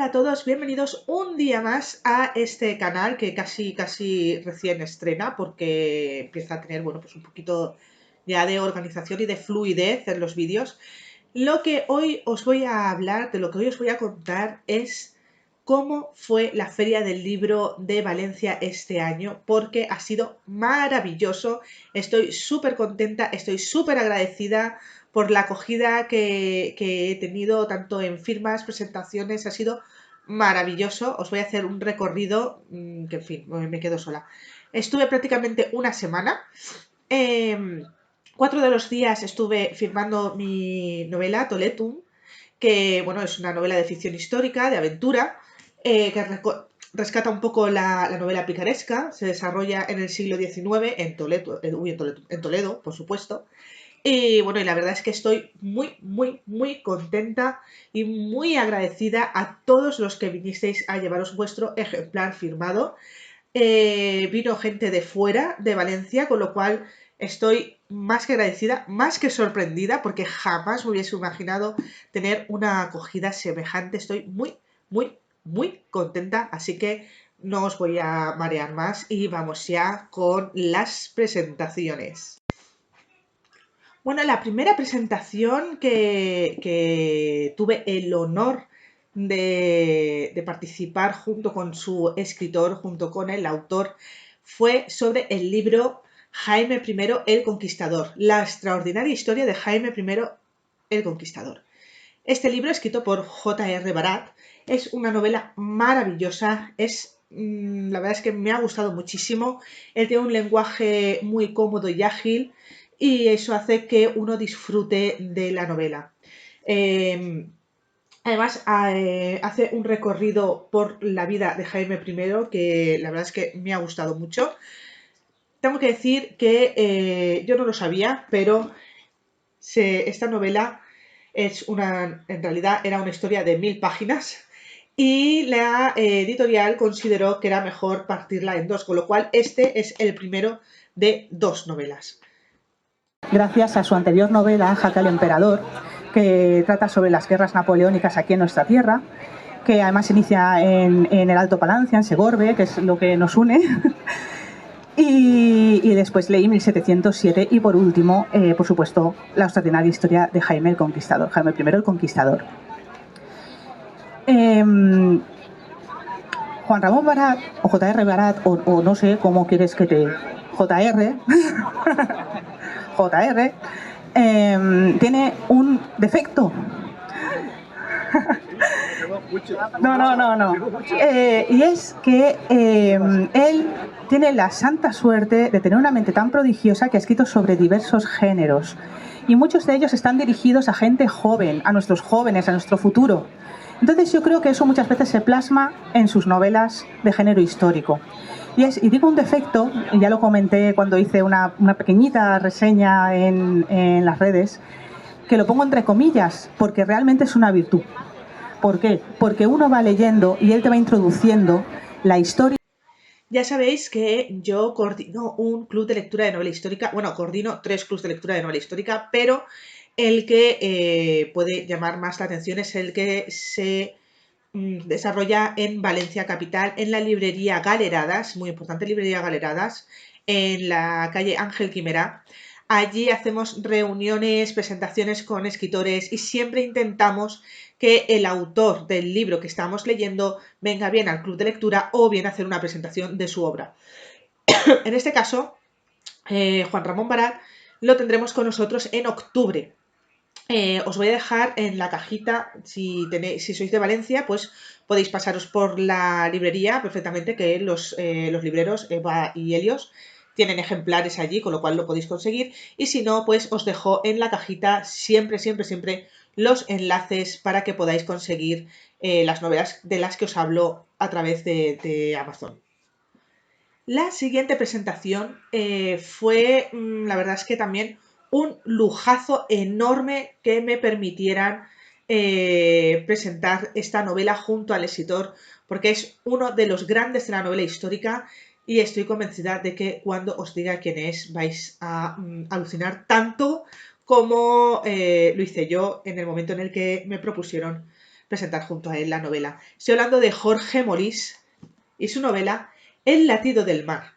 a todos, bienvenidos un día más a este canal que casi recién estrena porque empieza a tener, bueno, pues un poquito ya de organización y de fluidez en los vídeos. Lo que hoy os voy a hablar, de lo que hoy os voy a contar es cómo fue la Feria del Libro de Valencia este año, porque ha sido maravilloso. Estoy súper contenta, estoy súper agradecida por la acogida que he tenido tanto en firmas, presentaciones, ha sido maravilloso. Os voy a hacer un recorrido que, en fin, me quedo sola. Estuve prácticamente una semana. 4 de los días estuve firmando mi novela Toletum, que bueno, es una novela de ficción histórica, de aventura, que rescata un poco la novela picaresca, se desarrolla en el siglo XIX en Toledo, en Toledo, por supuesto. Y bueno, y la verdad es que estoy muy contenta y muy agradecida a todos los que vinisteis a llevaros vuestro ejemplar firmado. Vino gente de fuera, de Valencia, con lo cual estoy más que agradecida, más que sorprendida, porque jamás me hubiese imaginado tener una acogida semejante. Estoy muy contenta, así que no os voy a marear más y vamos ya con las presentaciones. Bueno, la primera presentación que tuve el honor de participar junto con su escritor, junto con el autor, fue sobre el libro Jaime I el Conquistador, la extraordinaria historia de Jaime I el Conquistador. Este libro, escrito por J.R. Barat, es una novela maravillosa, la verdad es que me ha gustado muchísimo. Él tiene un lenguaje muy cómodo y ágil y eso hace que uno disfrute de la novela. Además, hace un recorrido por la vida de Jaime I que la verdad es que me ha gustado mucho. Tengo que decir que yo no lo sabía, pero esta novela en realidad era una historia de 1000 páginas y la editorial consideró que era mejor partirla en dos, con lo cual este es el primero de 2 novelas. Gracias a su anterior novela, Jaque al Emperador, que trata sobre las guerras napoleónicas aquí en nuestra tierra, que además inicia en el Alto Palancia, en Segorbe, que es lo que nos une. Y después leí 1707 y por último, por supuesto, la extraordinaria historia de Jaime el Conquistador, Jaime I el Conquistador. Juan Ramón Barat, o J.R. Barat, o no sé cómo quieres que te... J.R. J.R. Tiene un defecto. No. Y es que él tiene la santa suerte de tener una mente tan prodigiosa que ha escrito sobre diversos géneros. Y muchos de ellos están dirigidos a gente joven, a nuestros jóvenes, a nuestro futuro. Entonces yo creo que eso muchas veces se plasma en sus novelas de género histórico. Y digo un defecto, y ya lo comenté cuando hice una pequeñita reseña en las redes, que lo pongo entre comillas, porque realmente es una virtud. ¿Por qué? Porque uno va leyendo y él te va introduciendo la historia. Ya sabéis que yo coordino un club de lectura de novela histórica, bueno, coordino 3 clubs de lectura de novela histórica, pero el que puede llamar más la atención es el que se desarrolla en Valencia capital, en la librería Galeradas, muy importante librería Galeradas, en la calle Ángel Quimera. Allí hacemos reuniones, presentaciones con escritores y siempre intentamos que el autor del libro que estamos leyendo venga bien al club de lectura o bien a hacer una presentación de su obra. En este caso, Juan Ramón Barat lo tendremos con nosotros en octubre. Os voy a dejar en la cajita, si sois de Valencia, pues podéis pasaros por la librería perfectamente, que los libreros Eva y Helios tienen ejemplares allí, con lo cual lo podéis conseguir. Y si no, pues os dejo en la cajita siempre los enlaces para que podáis conseguir las novelas de las que os hablo a través de Amazon. La siguiente presentación fue, la verdad es que también un lujazo enorme que me permitieran presentar esta novela junto al escritor, porque es uno de los grandes de la novela histórica y estoy convencida de que cuando os diga quién es vais a alucinar tanto como lo hice yo en el momento en el que me propusieron presentar junto a él la novela. Estoy hablando de Jorge Molís y su novela El latido del mar.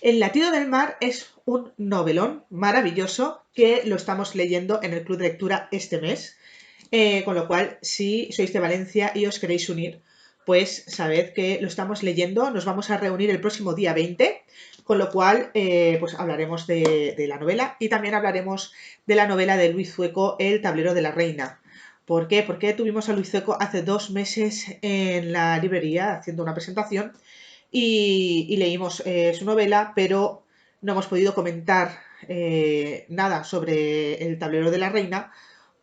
El latido del mar es un novelón maravilloso que lo estamos leyendo en el club de lectura este mes, con lo cual, si sois de Valencia y os queréis unir, pues sabed que lo estamos leyendo. Nos vamos a reunir el próximo día 20, con lo cual pues hablaremos de la novela y también hablaremos de la novela de Luis Zueco, El tablero de la reina. ¿Por qué? Porque tuvimos a Luis Zueco hace 2 meses en la librería haciendo una presentación y leímos su novela, pero no hemos podido comentar nada sobre El tablero de la reina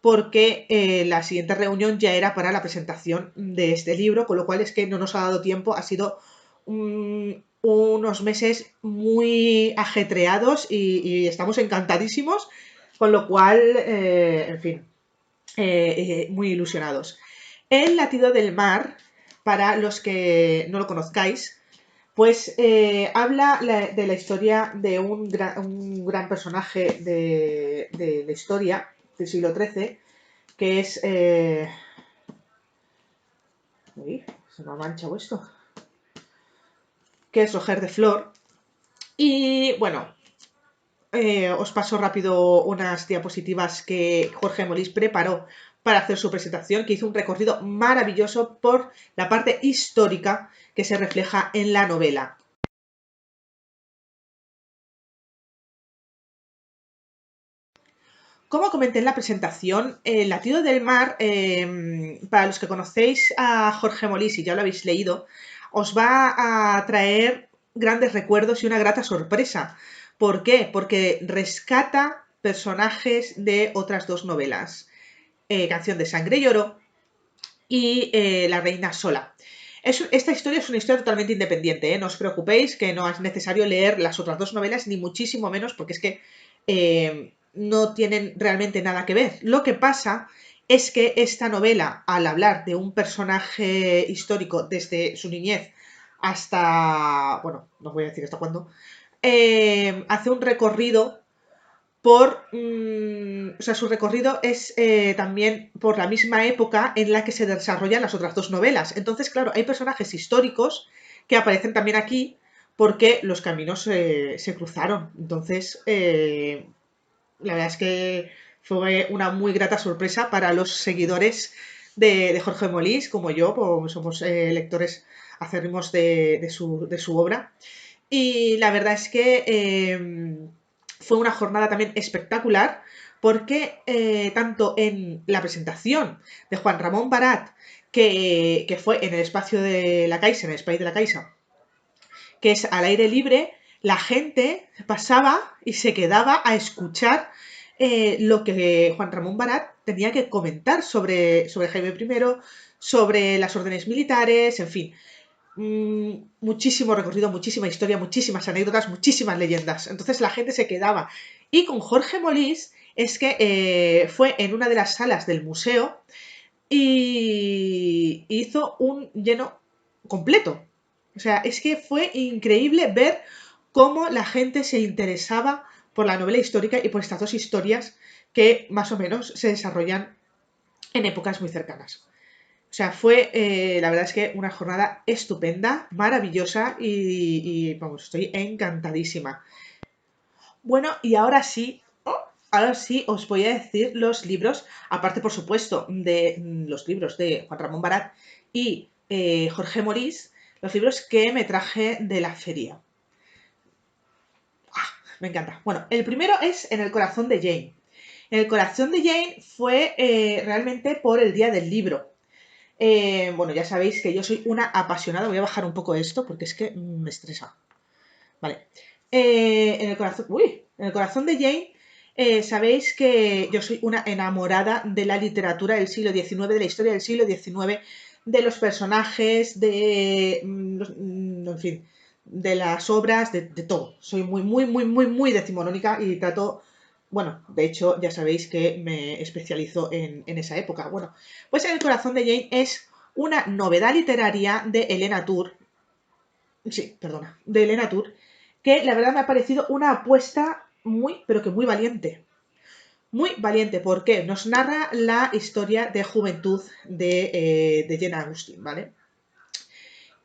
porque la siguiente reunión ya era para la presentación de este libro, con lo cual es que no nos ha dado tiempo, ha sido unos meses muy ajetreados y estamos encantadísimos, con lo cual, en fin, muy ilusionados. El latido del mar, para los que no lo conozcáis, pues habla de la historia de un gran personaje de la historia del siglo XIII, que es... uy, se me ha manchado esto. Que es Roger de Flor. Y bueno, os paso rápido unas diapositivas que Jorge Molís preparó para hacer su presentación, que hizo un recorrido maravilloso por la parte histórica que se refleja en la novela. Como comenté en la presentación, El latido del mar, para los que conocéis a Jorge Molís y ya lo habéis leído, os va a traer grandes recuerdos y una grata sorpresa. ¿Por qué? Porque rescata personajes de otras 2 novelas, Canción de sangre y oro y La reina sola. Esta historia es una historia totalmente independiente, no os preocupéis que no es necesario leer las otras 2 novelas, ni muchísimo menos, porque es que no tienen realmente nada que ver. Lo que pasa es que esta novela, al hablar de un personaje histórico desde su niñez hasta, bueno, no voy a decir hasta cuándo, hace un recorrido o sea, su recorrido es también por la misma época en la que se desarrollan las otras 2 novelas. Entonces, claro, hay personajes históricos que aparecen también aquí porque los caminos se cruzaron. Entonces, la verdad es que fue una muy grata sorpresa para los seguidores de Jorge Molís, como yo, pues somos lectores acérrimos de su obra. Y la verdad es que fue una jornada también espectacular porque tanto en la presentación de Juan Ramón Barat, que fue en el espacio de la Caixa, en el Espacio de la Caixa, que es al aire libre, la gente pasaba y se quedaba a escuchar lo que Juan Ramón Barat tenía que comentar sobre Jaime I, sobre las órdenes militares, en fin. Muchísimo recorrido, muchísima historia, muchísimas anécdotas, muchísimas leyendas. Entonces la gente se quedaba. Y con Jorge Molís es que fue en una de las salas del museo y hizo un lleno completo. O sea, es que fue increíble ver cómo la gente se interesaba por la novela histórica y por estas 2 historias que más o menos se desarrollan en épocas muy cercanas. O sea, fue, la verdad es que una jornada estupenda, maravillosa y vamos, estoy encantadísima. Bueno, y ahora sí os voy a decir los libros, aparte por supuesto de los libros de Juan Ramón Barat y Jorge Molís, los libros que me traje de la feria. Me encanta. Bueno, el primero es En el corazón de Jane. En el corazón de Jane fue realmente por el día del libro. Bueno, ya sabéis que yo soy una apasionada. Voy a bajar un poco esto porque es que me estresa. Vale. En el corazón de Jane, sabéis que yo soy una enamorada de la literatura del siglo XIX, de la historia del siglo XIX, de los personajes, en fin, de las obras, de todo. Soy muy, muy, muy, muy, muy decimonónica y trato, bueno, de hecho ya sabéis que me especializo en esa época. Bueno, pues En el corazón de Jane es una novedad literaria de Elena Tour, sí, perdona, de Elena Tour, que la verdad me ha parecido una apuesta muy, pero que muy valiente. Muy valiente, porque nos narra la historia de juventud de Jane Austen, ¿vale?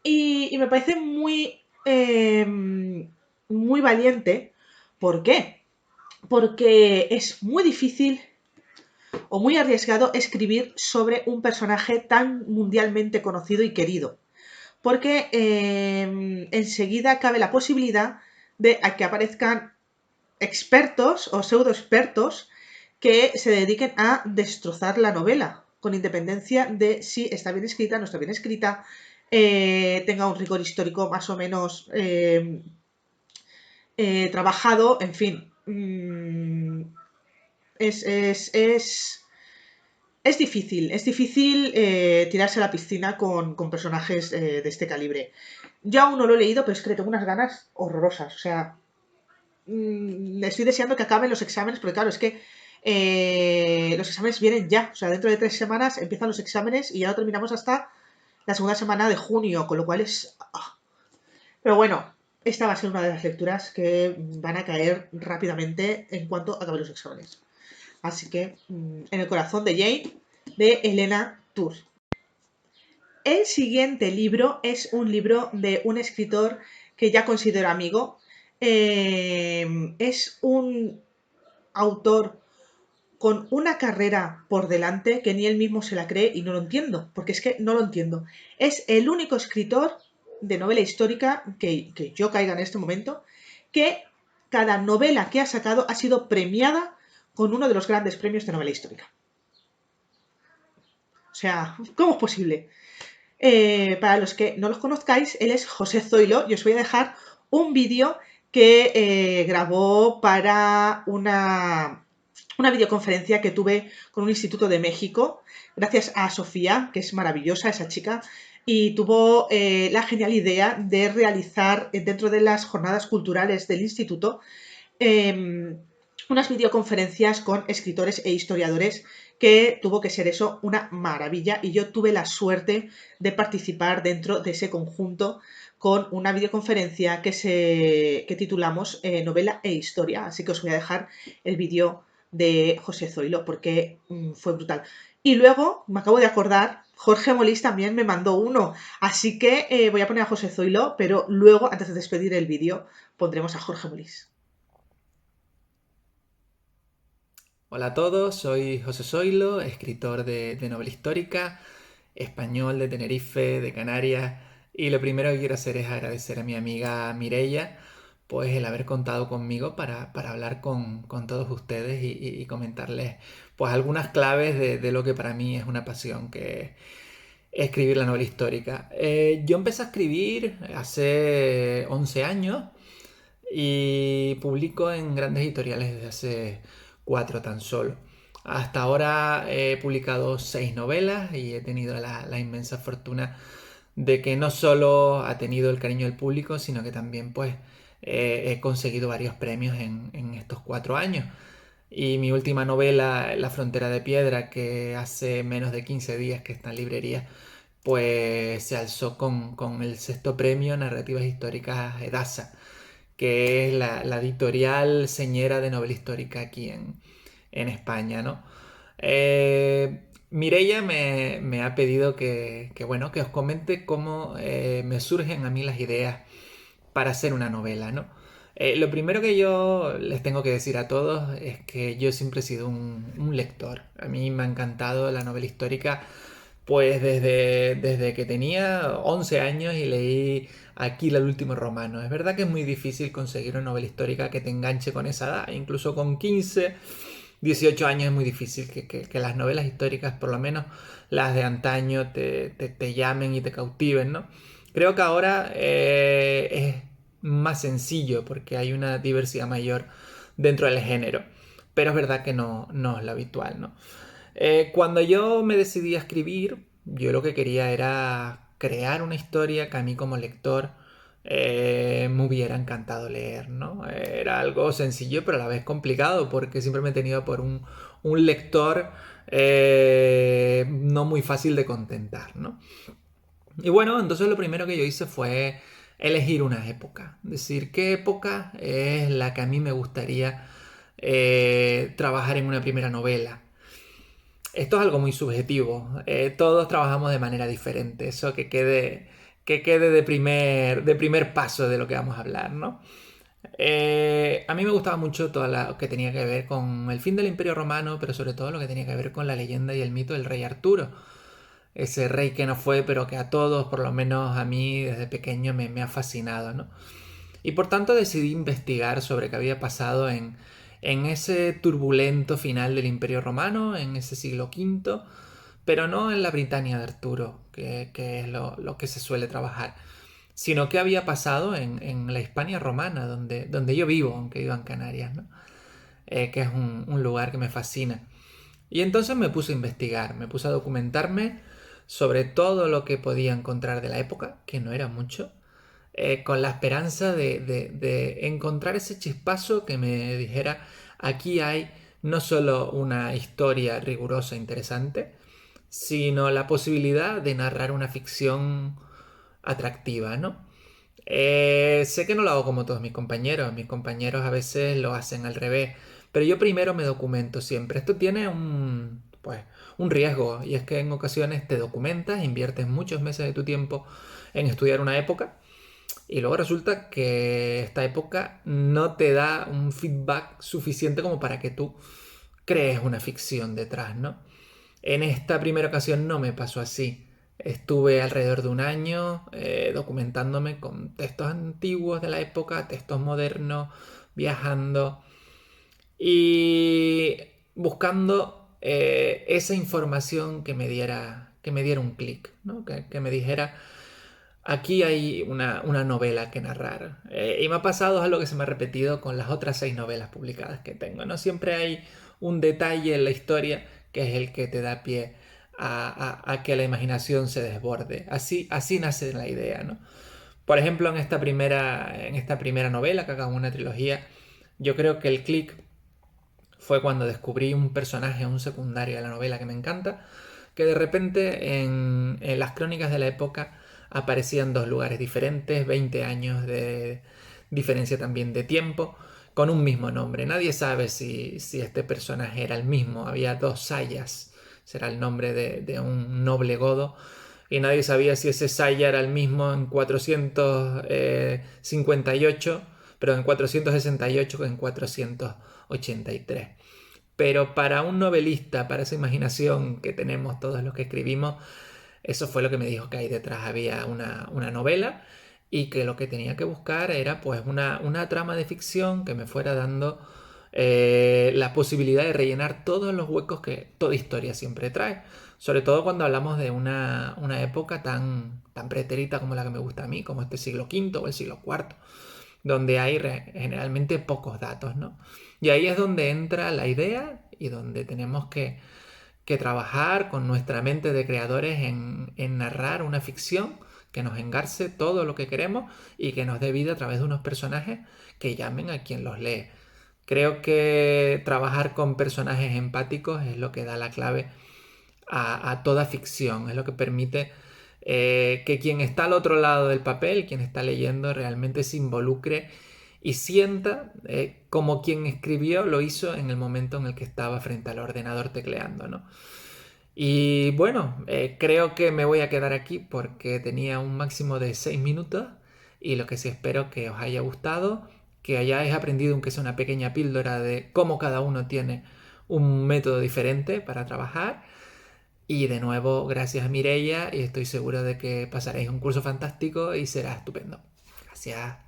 Y me parece muy valiente. ¿Por qué? Porque es muy difícil o muy arriesgado escribir sobre un personaje tan mundialmente conocido y querido. Porque enseguida cabe la posibilidad de que aparezcan expertos o pseudo expertos que se dediquen a destrozar la novela, con independencia de si está bien escrita, no está bien escrita, tenga un rigor histórico más o menos trabajado, en fin. Es difícil tirarse a la piscina con personajes de este calibre. Yo aún no lo he leído, pero es que le tengo unas ganas horrorosas. O sea, le estoy deseando que acaben los exámenes, porque claro, es que los exámenes vienen ya. O sea, dentro de 3 semanas empiezan los exámenes y ya lo terminamos hasta la segunda semana de junio, con lo cual es... Pero bueno, esta va a ser una de las lecturas que van a caer rápidamente en cuanto acaben los exámenes. Así que, en el corazón de Jane, de Elena Tour. El siguiente libro es un libro de un escritor que ya considero amigo. Es un autor con una carrera por delante que ni él mismo se la cree y no lo entiendo, porque es que no lo entiendo. Es el único escritor de novela histórica que yo caiga en este momento, que cada novela que ha sacado ha sido premiada con uno de los grandes premios de novela histórica. O sea, ¿cómo es posible? Para los que no los conozcáis, él es José Zoilo y os voy a dejar un vídeo que grabó para una videoconferencia que tuve con un instituto de México, gracias a Sofía, que es maravillosa esa chica, y tuvo la genial idea de realizar dentro de las jornadas culturales del instituto unas videoconferencias con escritores e historiadores, que tuvo que ser eso una maravilla, y yo tuve la suerte de participar dentro de ese conjunto con una videoconferencia que titulamos Novela e Historia, así que os voy a dejar el vídeo de José Zoilo porque fue brutal. Y luego, me acabo de acordar, Jorge Molís también me mandó uno, así que voy a poner a José Zoilo, pero luego, antes de despedir el vídeo, pondremos a Jorge Molís. Hola a todos, soy José Zoilo, escritor de novela histórica, español de Tenerife, de Canarias, y lo primero que quiero hacer es agradecer a mi amiga Mireia, pues el haber contado conmigo para hablar con todos ustedes y comentarles pues algunas claves de lo que para mí es una pasión, que es escribir la novela histórica. Yo empecé a escribir hace 11 años y publico en grandes editoriales desde hace 4 tan solo. Hasta ahora he publicado 6 novelas y he tenido la inmensa fortuna de que no solo ha tenido el cariño del público, sino que también pues he conseguido varios premios en estos 4 años. Y mi última novela, La frontera de piedra, que hace menos de 15 días que está en librería, pues se alzó con el sexto premio Narrativas Históricas Edasa, que es la editorial señera de novela histórica aquí en España, ¿no? Mireia me ha pedido bueno, que os comente cómo me surgen a mí las ideas para hacer una novela, ¿no? Lo primero que yo les tengo que decir a todos es que yo siempre he sido un lector. A mí me ha encantado la novela histórica pues desde que tenía 11 años y leí Aquila el último romano. Es verdad que es muy difícil conseguir una novela histórica que te enganche con esa edad. Incluso con 15, 18 años es muy difícil que las novelas históricas, por lo menos las de antaño, te llamen y te cautiven, ¿no? Creo que ahora es más sencillo porque hay una diversidad mayor dentro del género. Pero es verdad que no es lo habitual, ¿no? Cuando yo me decidí a escribir, yo lo que quería era crear una historia que a mí como lector me hubiera encantado leer, ¿no? Era algo sencillo pero a la vez complicado porque siempre me he tenido por un lector no muy fácil de contentar, ¿no? Y bueno, entonces lo primero que yo hice fue elegir una época, decir qué época es la que a mí me gustaría trabajar en una primera novela. Esto es algo muy subjetivo. Todos trabajamos de manera diferente. Eso que quede de primer paso de lo que vamos a hablar, ¿no? A mí me gustaba mucho todo lo que tenía que ver con el fin del Imperio Romano, pero sobre todo lo que tenía que ver con la leyenda y el mito del rey Arturo. Ese rey que no fue, pero que a todos, por lo menos a mí desde pequeño, me ha fascinado, ¿no? Y por tanto decidí investigar sobre qué había pasado en ese turbulento final del Imperio Romano, en ese siglo V, pero no en la Britania de Arturo, que es lo que se suele trabajar, sino qué había pasado en la Hispania romana, donde yo vivo, aunque vivo en Canarias, ¿no? Que es un lugar que me fascina. Y entonces me puse a investigar, me puse a documentarme sobre todo lo que podía encontrar de la época, que no era mucho, con la esperanza de encontrar ese chispazo que me dijera, aquí hay no solo una historia rigurosa e interesante, sino la posibilidad de narrar una ficción atractiva, ¿no? Sé que no lo hago como todos mis compañeros a veces lo hacen al revés, pero yo primero me documento siempre. Esto tiene un riesgo, y es que en ocasiones te documentas, inviertes muchos meses de tu tiempo en estudiar una época, y luego resulta que esta época no te da un feedback suficiente como para que tú crees una ficción detrás, ¿no? En esta primera ocasión no me pasó así. Estuve alrededor de un año documentándome con textos antiguos de la época, textos modernos, viajando y buscando esa información que me diera un clic, ¿no? Que me dijera, aquí hay una novela que narrar. Y me ha pasado algo que se me ha repetido con las otras 6 novelas publicadas que tengo, ¿no? Siempre hay un detalle en la historia que es el que te da pie a que la imaginación se desborde. Así nace la idea, ¿no? Por ejemplo, en esta primera novela, que haga una trilogía, yo creo que el click fue cuando descubrí un personaje, un secundario de la novela que me encanta, que de repente en las crónicas de la época aparecían 2 lugares diferentes, 20 años de diferencia también de tiempo, con un mismo nombre. Nadie sabe si este personaje era el mismo. Había 2 Sayas, será el nombre de un noble godo, y nadie sabía si ese Saya era el mismo en 458, pero en 468 o en 483. Pero para un novelista, para esa imaginación que tenemos todos los que escribimos, eso fue lo que me dijo que ahí detrás había una novela, y que lo que tenía que buscar era pues una trama de ficción que me fuera dando la posibilidad de rellenar todos los huecos que toda historia siempre trae. Sobre todo cuando hablamos de una época tan pretérita como la que me gusta a mí, como este siglo V o el siglo IV, donde hay generalmente pocos datos, ¿no? Y ahí es donde entra la idea y donde tenemos que trabajar con nuestra mente de creadores en narrar una ficción que nos engarce todo lo que queremos y que nos dé vida a través de unos personajes que llamen a quien los lee. Creo que trabajar con personajes empáticos es lo que da la clave a toda ficción, es lo que permite que quien está al otro lado del papel, quien está leyendo, realmente se involucre y sienta como quien escribió lo hizo en el momento en el que estaba frente al ordenador tecleando, ¿no? Y bueno, creo que me voy a quedar aquí porque tenía un máximo de 6 minutos, y lo que sí espero que os haya gustado, que hayáis aprendido aunque sea una pequeña píldora de cómo cada uno tiene un método diferente para trabajar. Y de nuevo, gracias a Mireia, y estoy seguro de que pasaréis un curso fantástico y será estupendo. Gracias.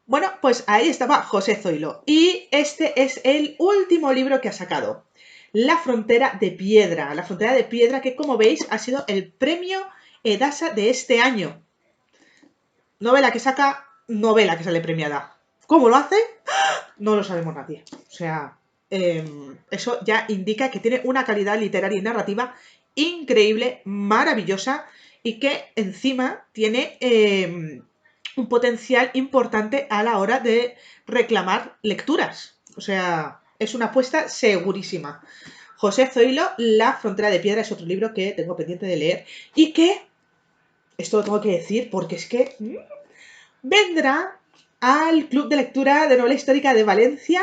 Bueno, pues ahí estaba José Zoilo. Y este es el último libro que ha sacado. La frontera de piedra. La frontera de piedra que, como veis, ha sido el premio Edasa de este año. Novela que saca, novela que sale premiada. ¿Cómo lo hace? No lo sabemos nadie. O sea, eso ya indica que tiene una calidad literaria y narrativa increíble, maravillosa, y que encima tiene un potencial importante a la hora de reclamar lecturas. O sea, es una apuesta segurísima. José Zoilo, La frontera de piedra, es otro libro que tengo pendiente de leer y que, esto lo tengo que decir porque es que vendrá al Club de Lectura de Novela Histórica de Valencia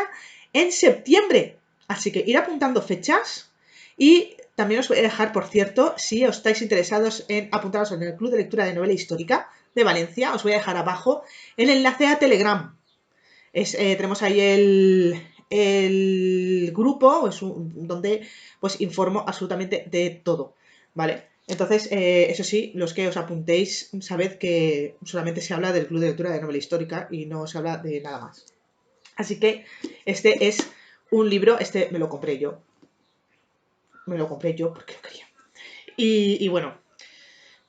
en septiembre. Así que ir apuntando fechas y también os voy a dejar, por cierto, si os estáis interesados en apuntaros en el Club de Lectura de Novela Histórica de Valencia, os voy a dejar abajo el enlace a Telegram. Tenemos ahí el grupo donde pues informo absolutamente de todo, ¿vale? Entonces, eso sí, los que os apuntéis, sabed que solamente se habla del Club de Lectura de Novela Histórica y no se habla de nada más. Así que este es un libro, este me lo compré yo. Me lo compré yo porque lo quería. Y bueno,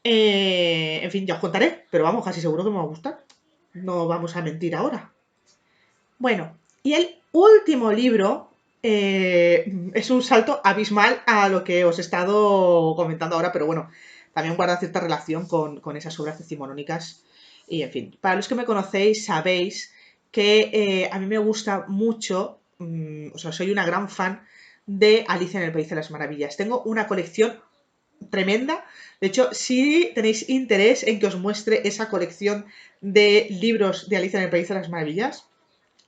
en fin, ya os contaré, pero vamos, casi seguro que me va a gustar. No vamos a mentir ahora. Bueno, y el último libro es un salto abismal a lo que os he estado comentando ahora, pero bueno, también guarda cierta relación con esas obras decimonónicas. Y en fin, para los que me conocéis sabéis que a mí me gusta mucho, o sea, soy una gran fan de Alicia en el País de las Maravillas. Tengo una colección tremenda. De hecho, si tenéis interés en que os muestre esa colección de libros de Alicia en el País de las Maravillas,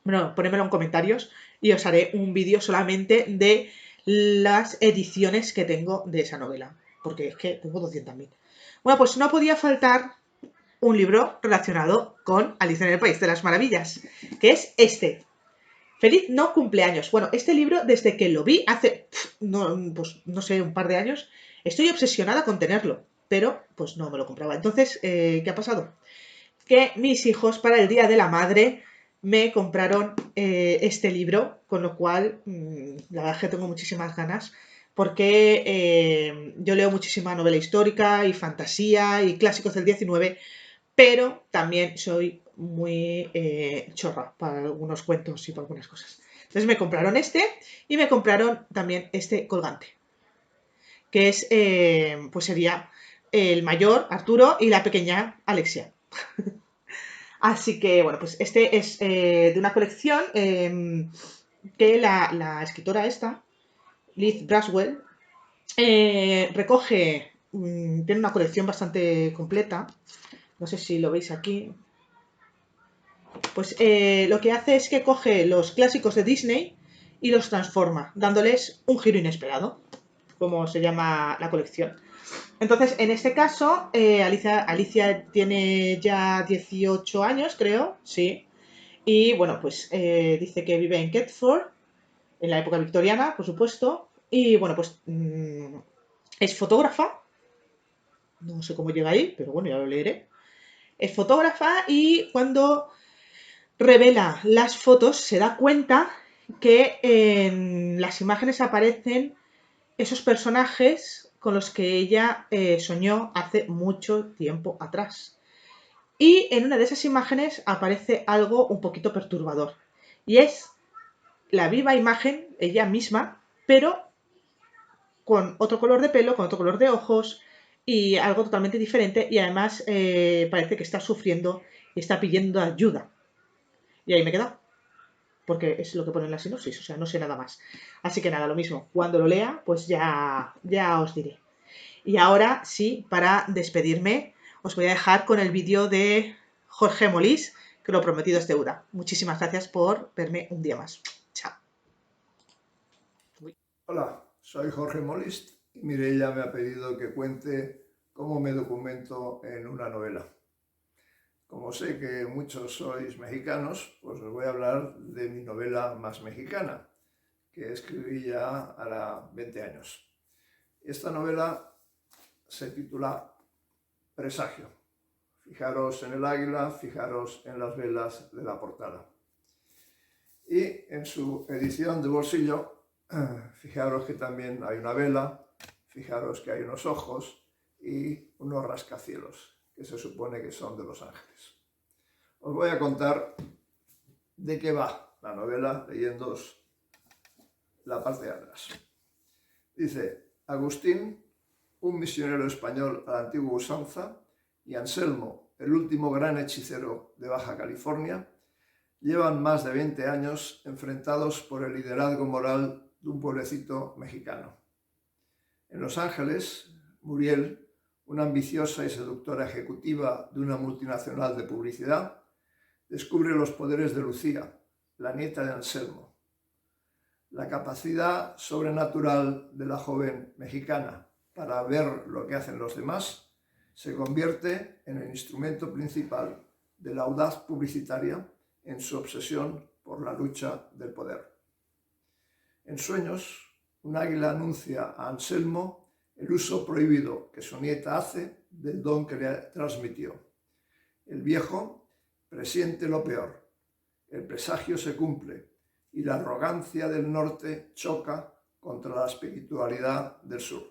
bueno, ponémelo en comentarios y os haré un vídeo solamente de las ediciones que tengo de esa novela, porque es que tengo 200.000. Bueno, pues no podía faltar un libro relacionado con Alicia en el País de las Maravillas, que es este. Feliz no cumpleaños. Bueno, este libro, desde que lo vi hace, pues no sé, un par de años, estoy obsesionada con tenerlo, pero pues no me lo compraba. Entonces, ¿qué ha pasado? Que mis hijos para el Día de la Madre me compraron este libro, con lo cual la verdad es que tengo muchísimas ganas, porque yo leo muchísima novela histórica y fantasía y clásicos del 19, pero también soy muy chorra para algunos cuentos y para algunas cosas. Entonces me compraron este y me compraron también este colgante, que es, pues sería el mayor, Arturo, y la pequeña, Alexia. Así que, bueno, pues este es de una colección que la escritora esta, Liz Braswell, recoge, tiene una colección bastante completa, no sé si lo veis aquí, pues lo que hace es que coge los clásicos de Disney y los transforma, dándoles un giro inesperado, como se llama la colección. Entonces, en este caso, Alicia tiene ya 18 años, creo, sí. Y bueno, pues dice que vive en Ketford, en la época victoriana, por supuesto. Y bueno, pues es fotógrafa. No sé cómo llega ahí, pero bueno, ya lo leeré. Es fotógrafa y cuando revela las fotos se da cuenta que en las imágenes aparecen esos personajes con los que ella soñó hace mucho tiempo atrás. Y en una de esas imágenes aparece algo un poquito perturbador. Y es la viva imagen, ella misma, pero con otro color de pelo, con otro color de ojos y algo totalmente diferente. Y además parece que está sufriendo y está pidiendo ayuda. Y ahí me he quedado. Porque es lo que pone en la sinopsis, o sea, no sé nada más. Así que nada, lo mismo. Cuando lo lea, pues ya os diré. Y ahora sí, para despedirme, os voy a dejar con el vídeo de Jorge Molís, que lo prometido es deuda. Muchísimas gracias por verme un día más. Chao. Hola, soy Jorge Molist y Mireia me ha pedido que cuente cómo me documento en una novela. Como sé que muchos sois mexicanos, pues os voy a hablar de mi novela más mexicana, que escribí ya hará 20 años. Esta novela se titula Presagio. Fijaros en el águila, fijaros en las velas de la portada. Y en su edición de bolsillo, fijaros que también hay una vela, fijaros que hay unos ojos y unos rascacielos, que se supone que son de Los Ángeles. Os voy a contar de qué va la novela, leyéndoos la parte de atrás. Dice: Agustín, un misionero español a la antigua usanza, y Anselmo, el último gran hechicero de Baja California, llevan más de 20 años enfrentados por el liderazgo moral de un pueblecito mexicano. En Los Ángeles, Muriel, una ambiciosa y seductora ejecutiva de una multinacional de publicidad, descubre los poderes de Lucía, la nieta de Anselmo. La capacidad sobrenatural de la joven mexicana para ver lo que hacen los demás se convierte en el instrumento principal de la audaz publicitaria en su obsesión por la lucha del poder. En sueños, un águila anuncia a Anselmo el uso prohibido que su nieta hace del don que le transmitió. El viejo presiente lo peor, el presagio se cumple y la arrogancia del norte choca contra la espiritualidad del sur.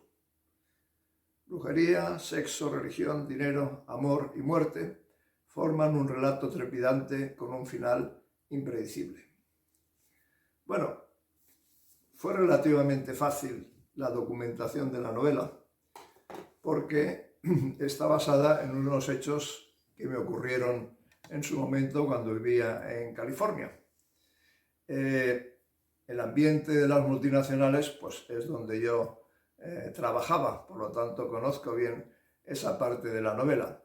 Brujería, sexo, religión, dinero, amor y muerte forman un relato trepidante con un final impredecible. Bueno, fue relativamente fácil la documentación de la novela porque está basada en unos hechos que me ocurrieron en su momento cuando vivía en California. El ambiente de las multinacionales pues, es donde yo trabajaba, por lo tanto conozco bien esa parte de la novela.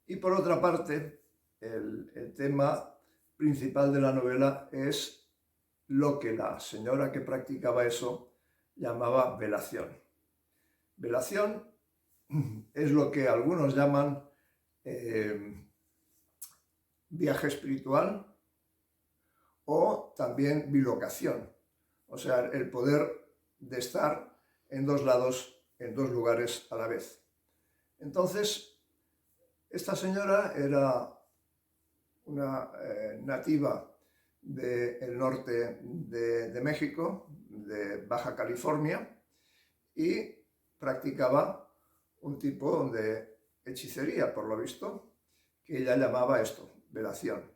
Y por otra parte, el tema principal de la novela es lo que la señora que practicaba eso llamaba velación. Velación es lo que algunos llaman viaje espiritual o también bilocación, o sea, el poder de estar en dos lados, en dos lugares a la vez. Entonces, esta señora era una nativa del norte de México, de Baja California, y practicaba un tipo de hechicería, por lo visto, que ella llamaba esto, velación,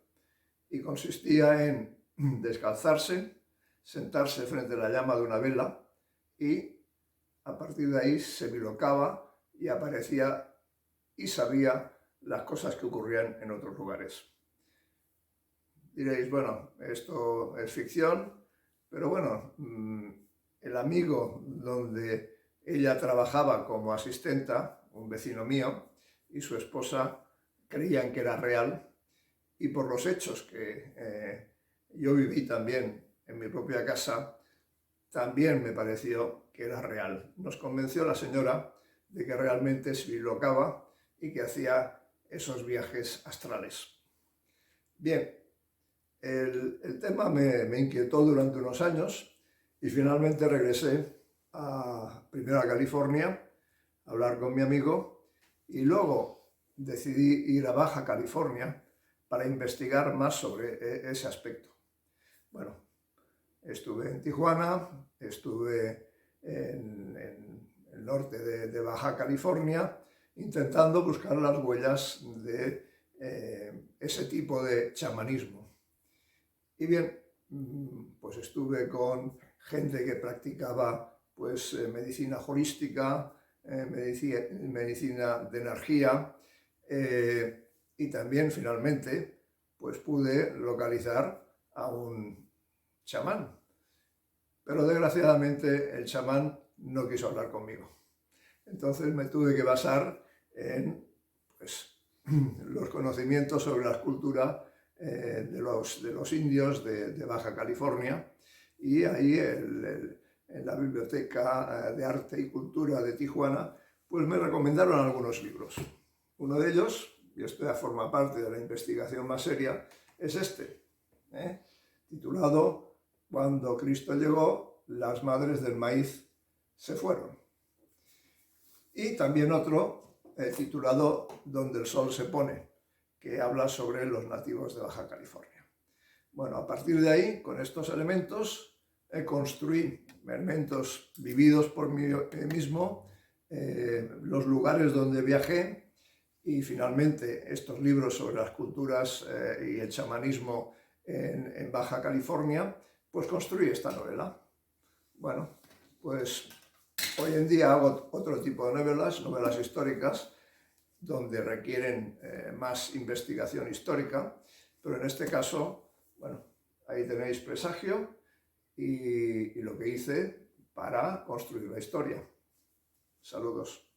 y consistía en descalzarse, sentarse frente a la llama de una vela y a partir de ahí se bilocaba y aparecía y sabía las cosas que ocurrían en otros lugares. Diréis, bueno, esto es ficción, pero bueno, el amigo donde ella trabajaba como asistenta, un vecino mío, y su esposa creían que era real, y por los hechos que yo viví también en mi propia casa, también me pareció que era real. Nos convenció la señora de que realmente se bilocaba y que hacía esos viajes astrales. Bien, el tema me inquietó durante unos años y finalmente regresé primero a California a hablar con mi amigo y luego decidí ir a Baja California para investigar más sobre ese aspecto. Bueno, estuve en Tijuana, estuve en el norte de Baja California, intentando buscar las huellas de ese tipo de chamanismo. Y bien, pues estuve con gente que practicaba pues, medicina holística, medicina de energía, y también finalmente pues pude localizar a un chamán. Pero desgraciadamente el chamán no quiso hablar conmigo. Entonces me tuve que basar en pues, los conocimientos sobre la cultura de los indios de Baja California, y ahí en la Biblioteca de Arte y Cultura de Tijuana pues me recomendaron algunos libros. Uno de ellos, y esto ya forma parte de la investigación más seria, es este, titulado Cuando Cristo llegó, las madres del maíz se fueron. Y también otro titulado Donde el sol se pone, que habla sobre los nativos de Baja California. Bueno, a partir de ahí, con estos elementos, construí elementos vividos por mí mismo, los lugares donde viajé, y finalmente estos libros sobre las culturas y el chamanismo en Baja California, pues construí esta novela. Bueno, pues hoy en día hago otro tipo de novelas históricas, donde requieren más investigación histórica, pero en este caso, bueno, ahí tenéis Presagio y lo que hice para construir la historia. Saludos.